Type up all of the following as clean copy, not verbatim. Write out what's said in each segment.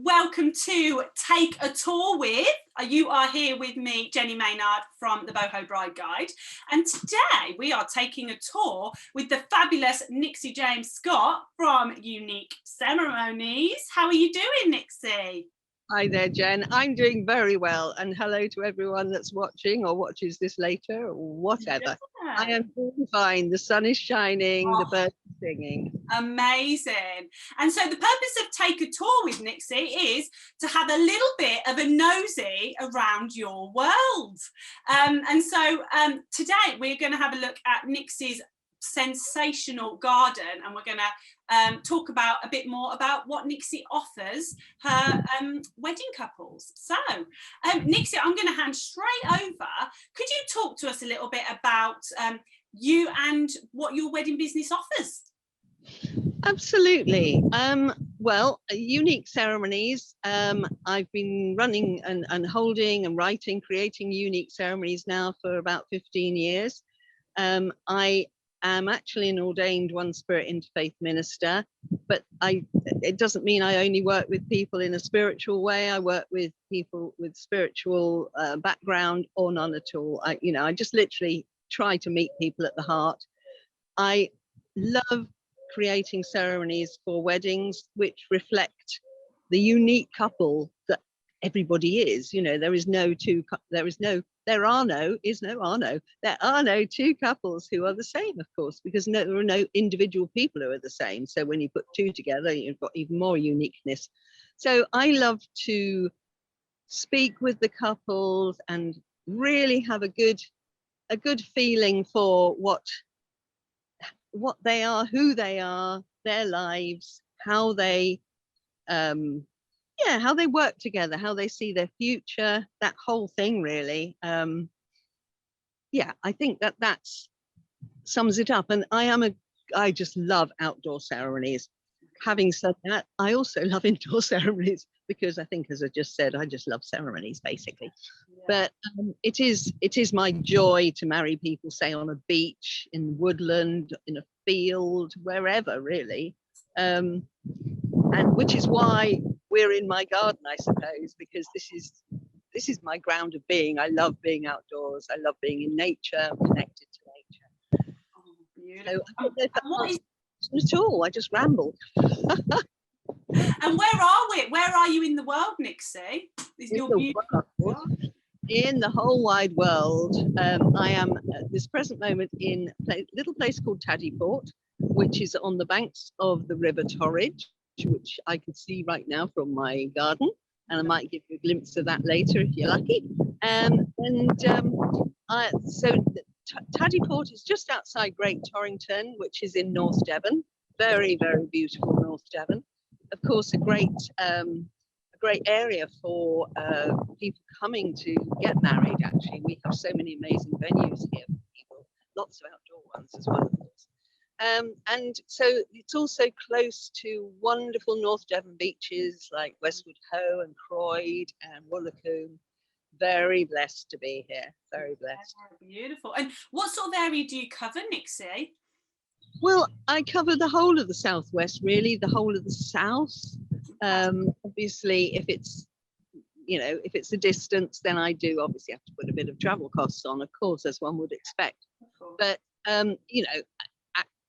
welcome to Take a Tour with. You are here with me, Jenny Maynard from the Boho Bride Guide, and today we are taking a tour with the fabulous Nixie James Scott from Unique Ceremonies. How are you doing, Nixie? Hi there, Jen. I'm doing very well, and hello to everyone that's watching or watches this later or whatever. Yeah. I am doing fine. The sun is shining, the birds are singing. Amazing. And so the purpose of Take a Tour with Nixie is to have a little bit of a nosy around your world. Today we're going to have a look at Nixie's sensational garden, and we're going to talk about a bit more about what Nixie offers her wedding couples. So Nixie, I'm going to hand straight over. Could you talk to us a little bit about you and what your wedding business offers? Absolutely. Well, Unique Ceremonies, I've been running and holding and writing, creating Unique Ceremonies now for about 15 years. I am actually an ordained One Spirit Interfaith minister, but it doesn't mean I only work with people in a spiritual way. I work with people with spiritual background or none at all. I just literally try to meet people at the heart. I love creating ceremonies for weddings which reflect the unique couple that everybody is. There are no two couples who are the same, of course, because there are no individual people who are the same. So when you put two together, you've got even more uniqueness. So I love to speak with the couples and really have a good feeling for what they are, who they are, their lives, how they work together, how they see their future, that whole thing really. I think that sums it up. And I just love outdoor ceremonies. Having said that, I also love indoor ceremonies because I think, as I just said, I just love ceremonies basically. Yeah. But it is my joy to marry people, say on a beach, in woodland, in a field, wherever really. And which is why we're in my garden, I suppose, because this is my ground of being. I love being outdoors. I love being in nature, connected to nature. Oh, beautiful. So at all, I just rambled. And where are we? Where are you in the world, Nixie? In the whole wide world. I am at this present moment in a little place called Taddyport, which is on the banks of the River Torridge, which I can see right now from my garden, and I might give you a glimpse of that later if you're lucky. Taddyport is just outside Great Torrington, which is in North Devon. Very, very beautiful North Devon. Of course, a great area for people coming to get married. Actually, we have so many amazing venues here for people, lots of outdoor ones as well, of course. And so it's also close to wonderful North Devon beaches like Westwood Ho and Croyd and Woolacombe. Very blessed to be here. Very blessed. Yeah, beautiful. And what sort of area do you cover, Nixie? Well, I cover the whole of the southwest, really, the whole of the south. Obviously, if it's a distance, then I do obviously have to put a bit of travel costs on, of course, as one would expect. But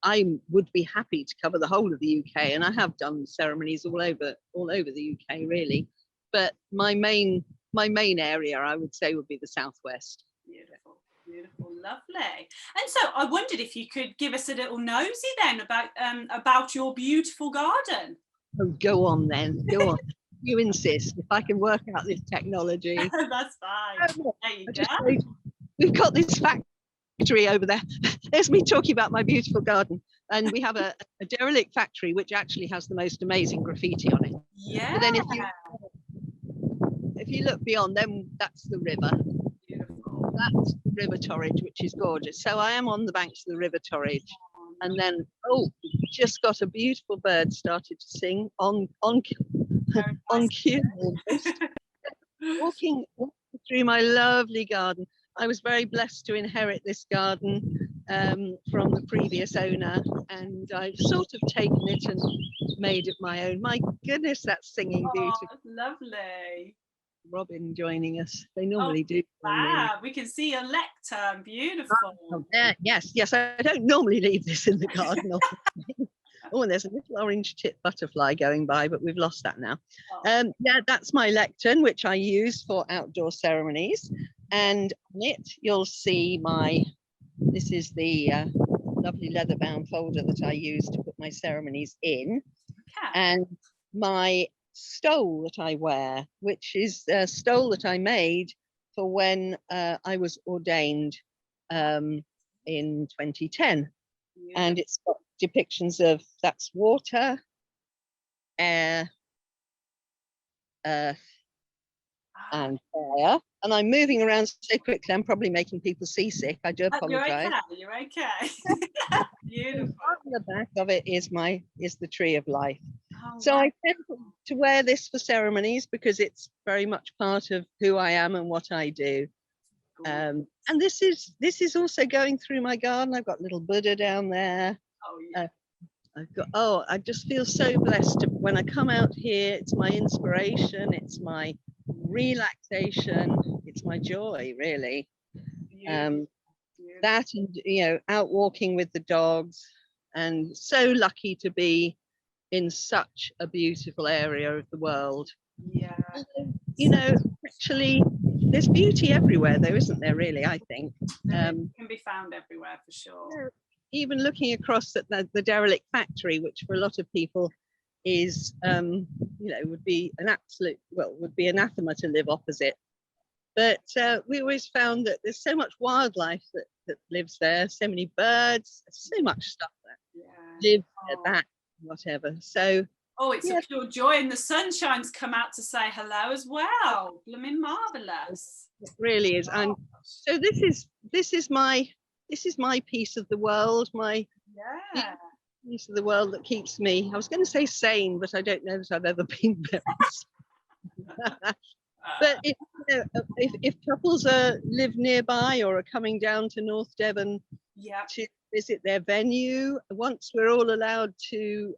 I would be happy to cover the whole of the UK, and I have done ceremonies all over the UK, really. But my main area, I would say, would be the southwest. Beautiful, beautiful, lovely. And so I wondered if you could give us a little nosy then about your beautiful garden. Oh, go on then, go on. You insist. If I can work out this technology. That's fine. There you go. We've got this factory over there. There's me talking about my beautiful garden. And we have a derelict factory which actually has the most amazing graffiti on it. Yeah. But then if you look beyond, then that's the river. Beautiful. That's the River Torridge, which is gorgeous. So I am on the banks of the River Torridge. And then, just got a beautiful bird started to sing on cue. Walking through my lovely garden. I was very blessed to inherit this garden from the previous owner, and I've sort of taken it and made it my own. My goodness, that's singing beauty. Oh, lovely. Robin joining us. They normally do. Wow, we can see your lectern. Beautiful. Yes. I don't normally leave this in the garden. Oh, and there's a little orange tip butterfly going by, but we've lost that now. Yeah, that's my lectern, which I use for outdoor ceremonies. And on it, you'll see this is the lovely leather-bound folder that I use to put my ceremonies in. Okay. And my stole that I wear, which is a stole that I made for when I was ordained in 2010. Yeah. And it's got depictions of that's water, air, earth, and fire. And I'm moving around so quickly, I'm probably making people seasick. I do apologize. You're okay. Beautiful. On the back of it is the tree of life. Oh, so wow. I tend to wear this for ceremonies because it's very much part of who I am and what I do. And this is also going through my garden. I've got little Buddha down there. Oh, yeah. I just feel so blessed when I come out here. It's my inspiration, it's my relaxation, it's my joy, really. That, and out walking with the dogs, and so lucky to be in such a beautiful area of the world. Yeah. Actually, there's beauty everywhere, though, isn't there? Really, I think. Can be found everywhere for sure. Even looking across at the derelict factory, which for a lot of people is, would be would be anathema to live opposite. But we always found that there's so much wildlife that lives there, so many birds, so much stuff that lives there, that, whatever. So. Oh, it's a pure joy, and the sunshine's come out to say hello as well. Blooming marvelous. It really is, and so this is my piece of the world, my piece of the world that keeps me. I was going to say sane, but I don't know that I've ever been there. But if couples live nearby or are coming down to North Devon to visit their venue, once we're all allowed to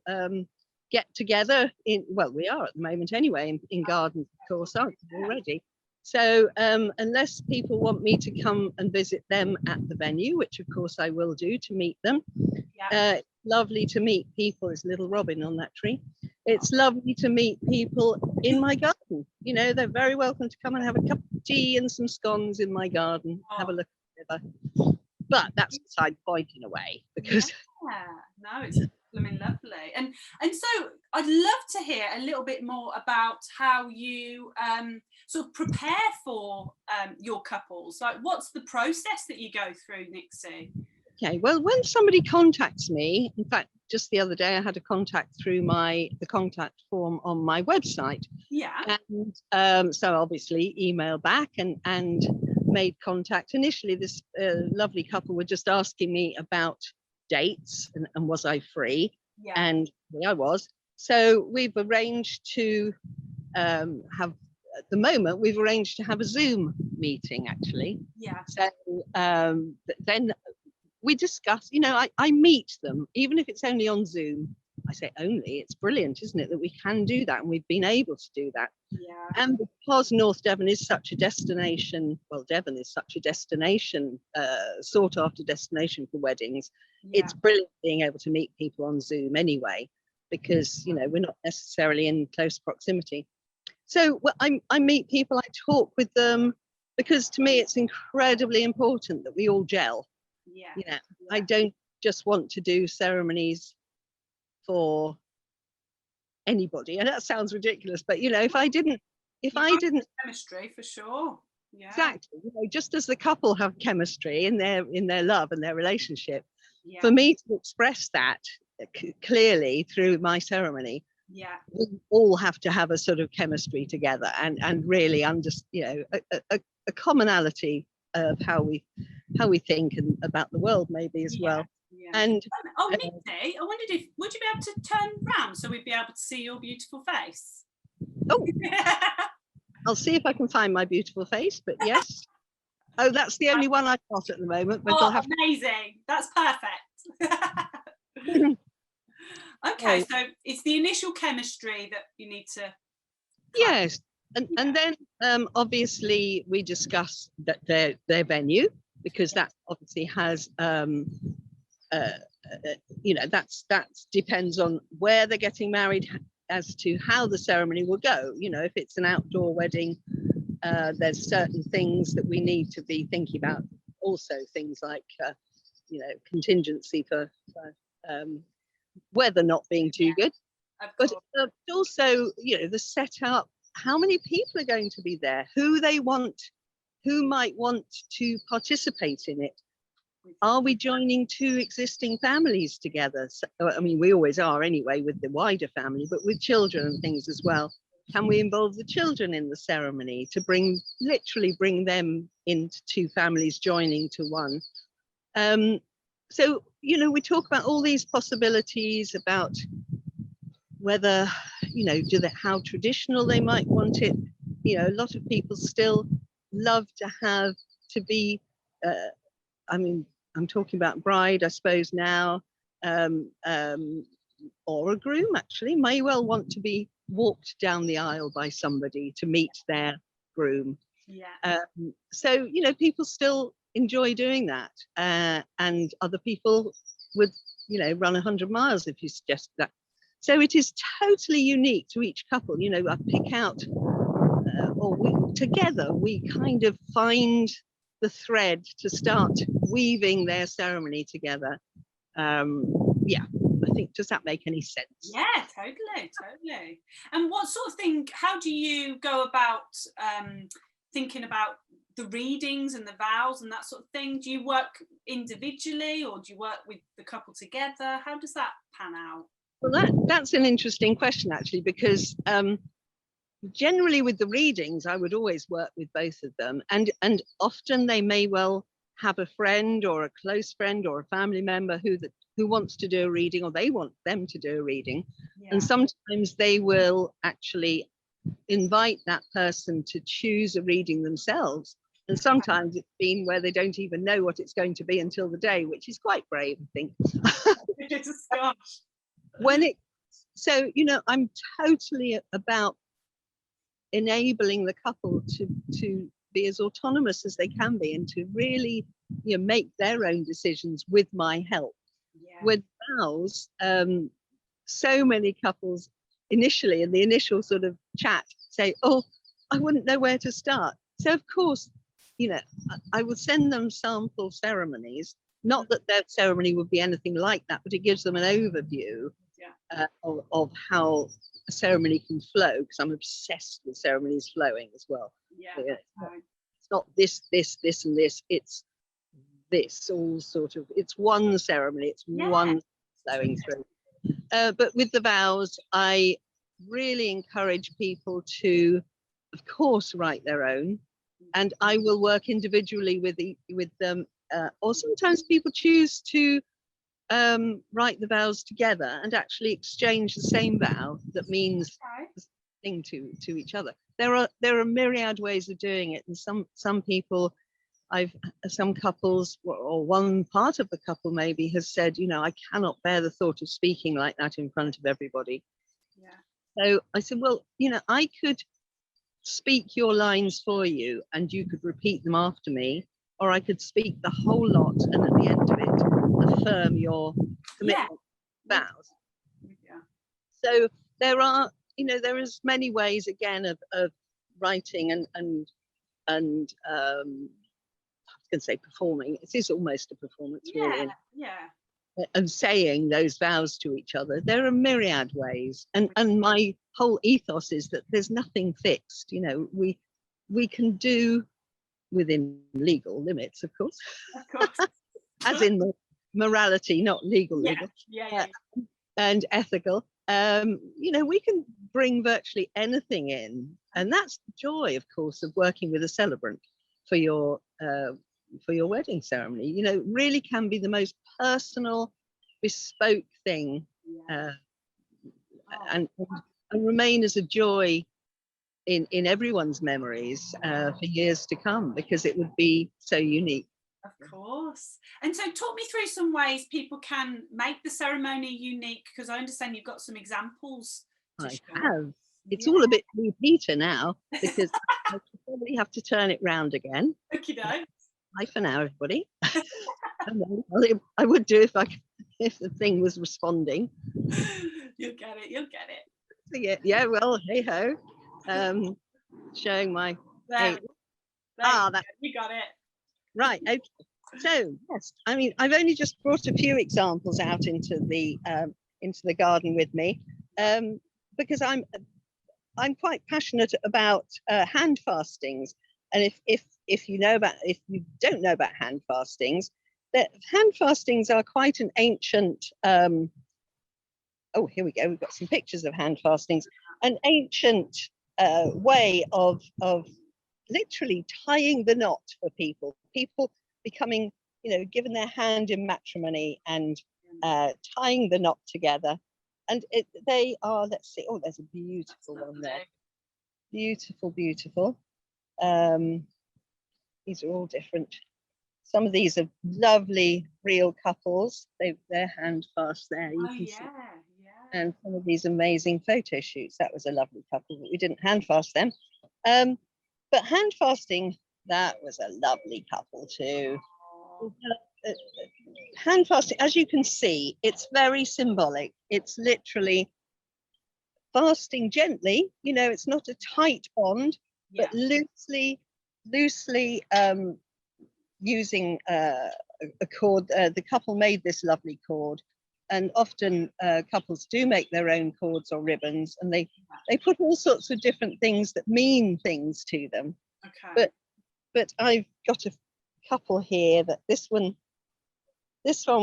get together we are at the moment anyway, in gardens, of course, aren't we already? So unless people want me to come and visit them at the venue, which of course I will do to meet them, lovely to meet people. There's little Robin on that tree. It's lovely to meet people in my garden. They're very welcome to come and have a cup of tea and some scones in my garden, have a look at the river. But that's beside the point in a way, because no, it's blooming lovely. And so I'd love to hear a little bit more about how you sort of prepare for your couples. Like, what's the process that you go through, Nixie? Okay, well, when somebody contacts me, in fact, just the other day I had a contact through the contact form on my website. Yeah. And so obviously email back and made contact. Initially, this lovely couple were just asking me about dates and was I free? Yeah. And I was. So we've arranged to have, at the moment, we've arranged to have a Zoom meeting, actually. Yeah. So then we discuss, I meet them, even if it's only on Zoom. I say only, it's brilliant, isn't it, that we can do that, and we've been able to do that. Yeah. And because North Devon is such a destination, Devon is such a destination, sought after destination for weddings, it's brilliant being able to meet people on Zoom anyway, because, we're not necessarily in close proximity. So I meet people, I talk with them, because to me it's incredibly important that we all gel. Yeah. I don't just want to do ceremonies for anybody, and that sounds ridiculous, but if I didn't chemistry for sure. Yeah, exactly. Just as the couple have chemistry in their love and their relationship, for me to express that clearly through my ceremony, we all have to have a sort of chemistry together and really understand, a commonality of how we think and about the world, maybe as well. Yeah. And Nixie, I wondered would you be able to turn round so we'd be able to see your beautiful face? Oh, I'll see if I can find my beautiful face, but yes. Oh, that's the only one I've got at the moment. But I'll have amazing! That's perfect. Okay, so it's the initial chemistry that you need to. Yes, and then obviously we discuss that their venue, because that obviously has you know, that's depends on where they're getting married as to how the ceremony will go. You know, if it's an outdoor wedding, there's certain things that we need to be thinking about. Also, things like you know, contingency for weather not being too good, but also, you know, the setup. How many people are going to be there? Who might want to participate in it? Are we joining two existing families together? So, I mean, we always are anyway with the wider family, but with children and things as well. Can we involve the children in the ceremony to literally bring them into two families joining to one? So, you know, we talk about all these possibilities about whether, you know, how traditional they might want it. You know, a lot of people still love to be, I mean, I'm talking about bride, I suppose now, or a groom actually may well want to be walked down the aisle by somebody to meet their groom. So, you know, people still enjoy doing that, and other people would, you know, run 100 miles if you suggest that. So it is totally unique to each couple. You know, I pick out, together we kind of find the thread to start weaving their ceremony together. Yeah, I think, does that make any sense? Yeah, totally. And what sort of thing, how do you go about thinking about the readings and the vows and that sort of thing? Do you work individually or do you work with the couple together? How does that pan out? Well, that's an interesting question actually, because generally with the readings, I would always work with both of them, and often they may well have a friend or a close friend or a family member who wants to do a reading, or they want them to do a reading. And sometimes they will actually invite that person to choose a reading themselves. And sometimes it's been where they don't even know what it's going to be until the day, which is quite brave, I think. So, you know, I'm totally about enabling the couple to be as autonomous as they can be, and to really, you know, make their own decisions with my help. With vows, so many couples initially in the initial sort of chat say, oh, I wouldn't know where to start. So of course, you know, I will send them sample ceremonies, not that their ceremony would be anything like that, but it gives them an overview of how a ceremony can flow, because I'm obsessed with ceremonies flowing as well. It's not this and this, it's this, all sort of, it's one ceremony, it's one flowing through. But with the vows, I really encourage people to, of course, write their own, and I will work individually with them, or sometimes people choose to write the vows together and actually exchange the same vow that means the same thing to each other. There are myriad ways of doing it, and some people, some couples, or one part of the couple maybe, has said, you know, I cannot bear the thought of speaking like that in front of everybody. So I said, well, you know, I could speak your lines for you and you could repeat them after me, or I could speak the whole lot and at the end of it affirm your commitment vows. So there are, you know, there is many ways again of writing and I was going to say performing. It is almost a performance, really. And saying those vows to each other. There are myriad ways, and my whole ethos is that there's nothing fixed. You know, we can do within legal limits, of course, as in morality, not legal, and ethical. You know, we can bring virtually anything in, and that's the joy, of course, of working with a celebrant for your wedding ceremony. You know, really can be the most personal, bespoke thing, and remain as a joy in everyone's memories for years to come, because it would be so unique. Of course. And so talk me through some ways people can make the ceremony unique, because I understand you've got some examples to I show. have. It's Yeah. all a bit Peter now, because I probably have to turn it round again. Okay, no. Bye for now, everybody. I would do if the thing was responding. You'll get it. You'll get it. Yeah, well, hey ho. Showing my There, you got it. Right. Okay. So yes, I mean, I've only just brought a few examples out into the garden with me, because I'm quite passionate about hand fastings. And if you don't know about hand fastings, that hand fastings are quite an ancient. Oh, here we go. We've got some pictures of hand fastings. An ancient way of literally tying the knot for people. People becoming, given their hand in matrimony and tying the knot together. And they are. Let's see. Oh, there's a beautiful one there. Beautiful, beautiful. These are all different. Some of these are lovely real couples. They're hand fast there. You can see. And some of these amazing photo shoots. That was a lovely couple, but we didn't hand fast them. But hand fasting, that was a lovely couple too. Hand fasting, as you can see, it's very symbolic. It's literally fasting gently. It's not a tight bond, but loosely using a cord. The couple made this lovely cord, and often couples do make their own cords or ribbons, and they put all sorts of different things that mean things to them. Okay. But I've got a couple here that this one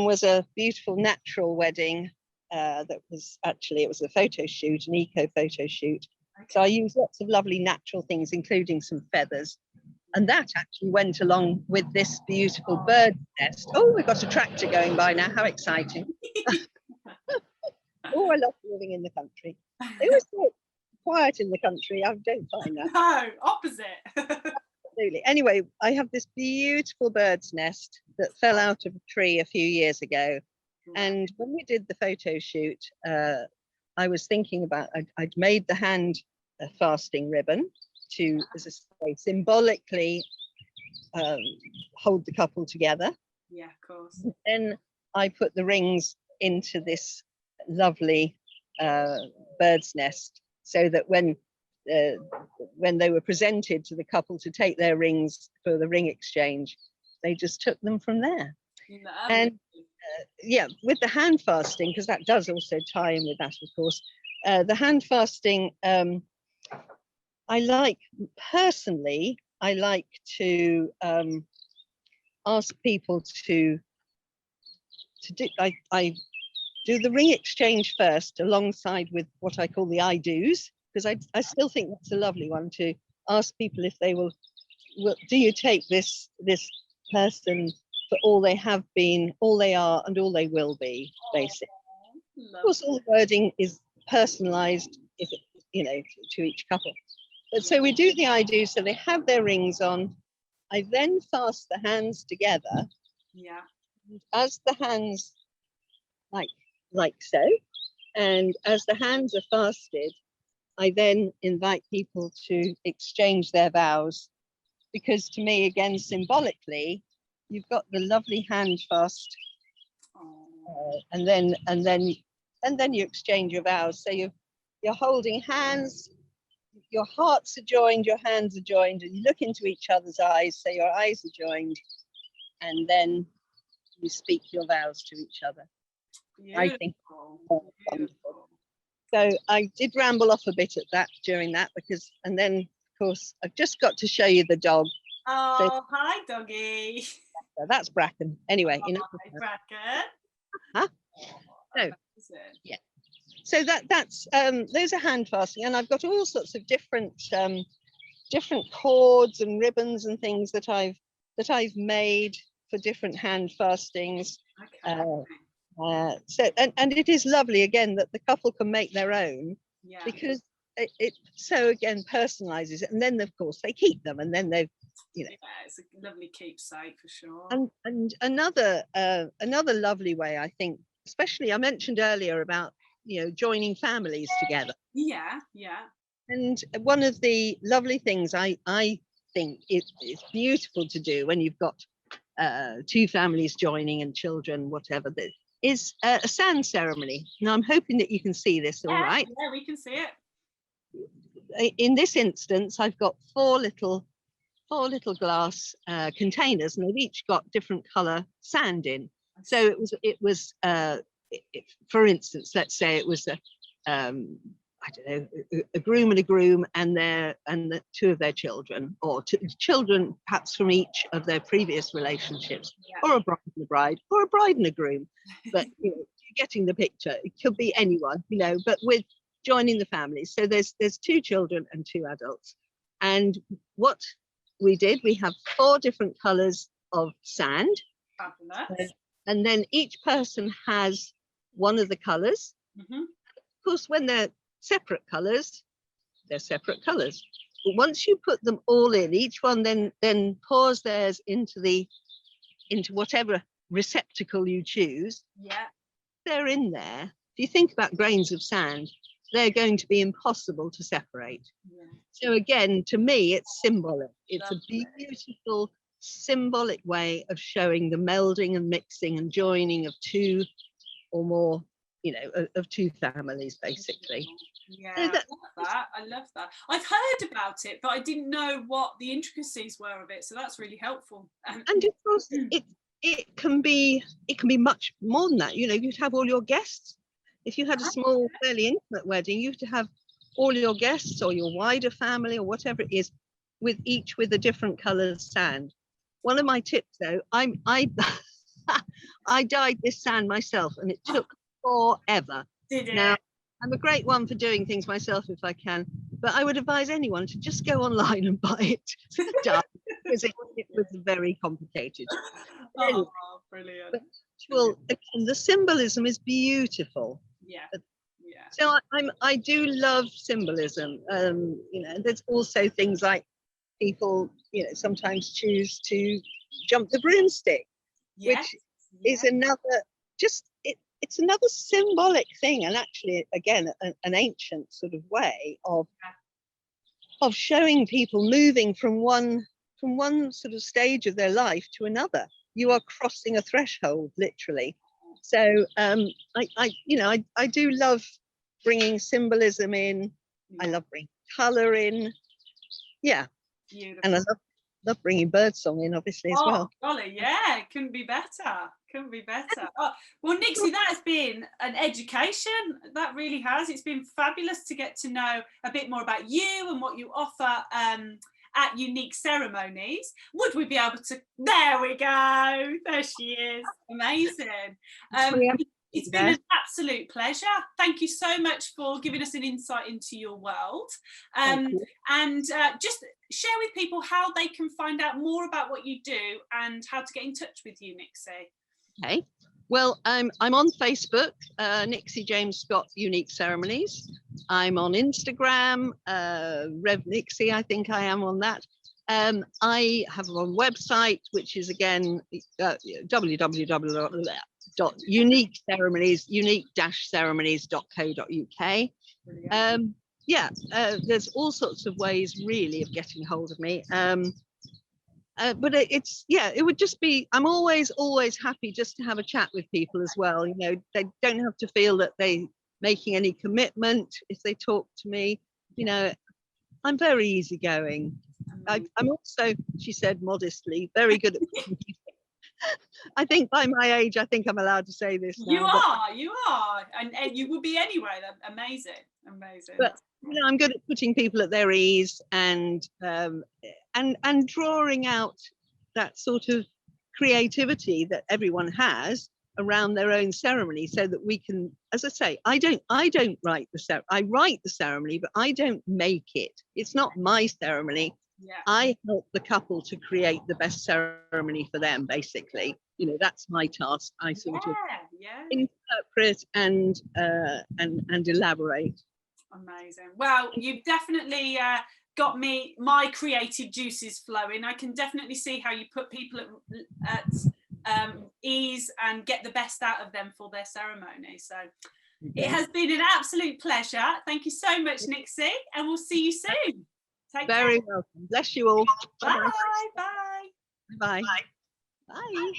was a beautiful natural wedding. That was actually, it was a photo shoot, an eco photo shoot. Okay. So I used lots of lovely natural things, including some feathers. And that actually went along with this beautiful bird nest. Oh, we've got a tractor going by now. How exciting. Oh, I love living in the country. They always say quiet in the country. I don't find that. No, opposite. Absolutely. Anyway, I have this beautiful bird's nest that fell out of a tree a few years ago. And when we did the photo shoot, I was thinking about, I'd made the hand fasting ribbon to, as I say, symbolically hold the couple together. Yeah, of course. Then I put the rings into this lovely bird's nest, so that when they were presented to the couple to take their rings for the ring exchange, they just took them from there. No. And with the hand fasting, because that does also tie in with that, of course, the hand fasting, I like to ask people to do, I do the ring exchange first, alongside with what I call the I do's, because I still think that's a lovely one, to ask people if they will do you take this person for all they have been, all they are, and all they will be, basically. Of course, all the wording is personalized, if it, to each couple. But so we do the I do, so they have their rings on. I then fast the hands together. Yeah. And as the hands, like so, and as the hands are fasted, I then invite people to exchange their vows, because to me, again, symbolically, you've got the lovely hand fast, and then you exchange your vows. So you're holding hands, your hearts are joined, your hands are joined, and you look into each other's eyes, so your eyes are joined, and then you speak your vows to each other. Beautiful. I think wonderful. So I did ramble off a bit at that during that, and then of course I've just got to show you the dog. Oh, so, hi doggy. So that's Bracken. Anyway, hi Bracken. Huh? So yeah. So that's those are hand fasting, and I've got all sorts of different cords and ribbons and things that I've made for different hand fastings. Okay. So and it is lovely again that the couple can make their own, because it so again personalizes it, and then of course they keep them, and then you know. Yeah, it's a lovely keepsake for sure. And another lovely way, I think, especially I mentioned earlier about, you know, joining families together. Yeah. And one of the lovely things I think it's beautiful to do when you've got two families joining and children, whatever, that is a sand ceremony. Now I'm hoping that you can see this all right. Yeah, we can see it. In this instance, I've got four little glass containers, and they've each got different color sand in. So for instance, let's say it was I don't know, a groom and a groom and the two of their children, or children perhaps from each of their previous relationships, or a bride and a bride, or a bride and a groom. But you know, you're getting the picture. It could be anyone, you know, but with joining the families. So there's two children and two adults. And what we did, we have four different colors of sand. Fabulous. And then each person has one of the colors. Mm-hmm. Of course, when they're separate colors, they're separate colors. But once you put them all in, each one then pours theirs into whatever receptacle you choose. Yeah. They're in there. If you think about grains of sand, they're going to be impossible to separate. Yeah. So again, to me, it's symbolic. It's lovely. A beautiful symbolic way of showing the melding and mixing and joining of two or more, you know, of two families, basically. Yeah, I love that. I've heard about it, but I didn't know what the intricacies were of it. So that's really helpful. And of course, it can be much more than that. You know, you'd have all your guests. If you had a small, fairly intimate wedding, you have to have all your guests or your wider family or whatever it is, with each with a different coloured sand. One of my tips, though, I dyed this sand myself, and it took forever. Did it? Now, I'm a great one for doing things myself if I can, but I would advise anyone to just go online and buy it done, because it was very complicated. Oh, brilliant. Well, the symbolism is beautiful. Yeah. So I do love symbolism. You know, there's also things like people, you know, sometimes choose to jump the broomstick, which is another it's another symbolic thing, and actually again an ancient sort of way of showing people moving from one sort of stage of their life to another. You are crossing a threshold, literally. So I do love bringing symbolism in. I love bringing colour in. Yeah. Beautiful. And I love bringing birdsong in, obviously, as well. Golly, yeah, couldn't be better. Oh, well, Nixie, that has been an education. That really has. It's been fabulous to get to know a bit more about you and what you offer at Unique Ceremonies. Would we be able to? There we go. There she is. Amazing. It's been an absolute pleasure. Thank you so much for giving us an insight into your world. And just share with people how they can find out more about what you do and how to get in touch with you, Nixie. Okay. Well, I'm on Facebook, Nixie James Scott Unique Ceremonies. I'm on Instagram, Rev Nixie, I think I am on that. I have a website, which is again unique-ceremonies.co.uk. There's all sorts of ways really of getting hold of me. But it would just be, I'm always happy just to have a chat with people as well. You know, they don't have to feel that they're making any commitment if they talk to me. You know, I'm very easygoing. I'm also, she said modestly, very good at I think by my age, I think I'm allowed to say this now. You are, and you will be anyway. Amazing. But you know, I'm good at putting people at their ease and drawing out that sort of creativity that everyone has around their own ceremony, so that we can, as I say, I don't write the ceremony. I write the ceremony, but I don't make it. It's not my ceremony. Yeah. I help the couple to create the best ceremony for them, basically. You know, that's my task. I sort of interpret and elaborate. Amazing. Well, you've definitely got my creative juices flowing. I can definitely see how you put people at ease and get the best out of them for their ceremony. So it has been an absolute pleasure. Thank you so much, Nixie, and we'll see you soon. Take care. Very welcome. Bless you all. Bye. Bye. Bye. Bye. Bye. Bye.